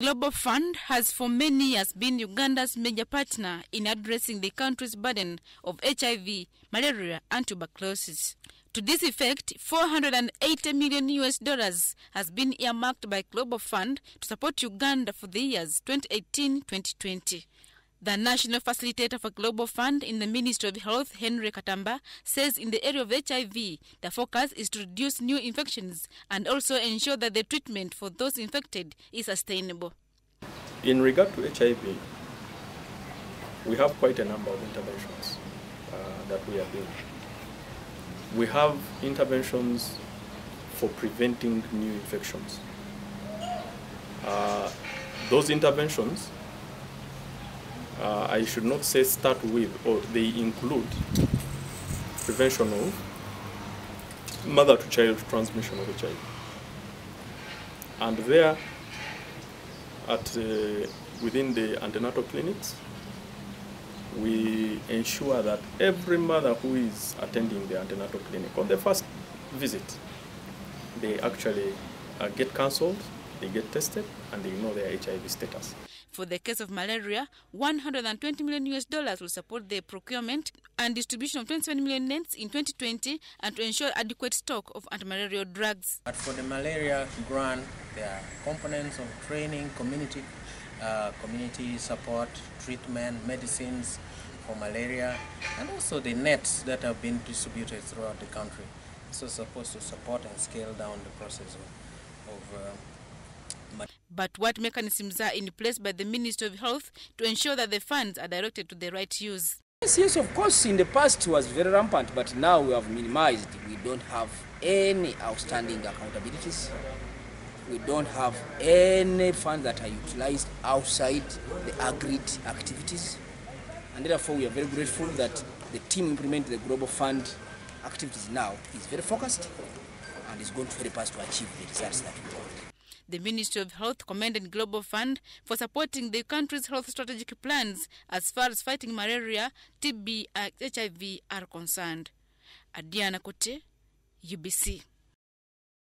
Global Fund has for many years been Uganda's major partner in addressing the country's burden of HIV, malaria and tuberculosis. To this effect, $480 million has been earmarked by Global Fund to support Uganda for the years 2018-2020. The National Facilitator for Global Fund in the Ministry of Health, Henry Katamba, says in the area of HIV, the focus is to reduce new infections and also ensure that the treatment for those infected is sustainable. In regard to HIV, we have quite a number of interventions that we are doing. We have interventions for preventing new infections. Those interventions, I should not say start with, or they include prevention of mother-to-child transmission of HIV. And there, within the antenatal clinics, we ensure that every mother who is attending the antenatal clinic on the first visit, they actually get counseled, they get tested, and they know their HIV status. For the case of malaria, $120 million will support the procurement and distribution of 27 million nets in 2020 and to ensure adequate stock of anti-malarial drugs. But for the malaria grant, there are components of training, community support, treatment, medicines for malaria, and also the nets that have been distributed throughout the country. So supposed to support and scale down the process of But what mechanisms are in place by the Ministry of Health to ensure that the funds are directed to the right use? Yes, of course, in the past it was very rampant, but now we have minimized. We don't have any outstanding accountabilities. We don't have any funds that are utilized outside the agreed activities. And therefore, we are very grateful that the team implementing the Global Fund activities now is very focused and is going to help us to achieve the results that we want. The Ministry of Health commended Global Fund for supporting the country's health strategic plans as far as fighting malaria, TB and HIV are concerned. Adiana Kote, UBC.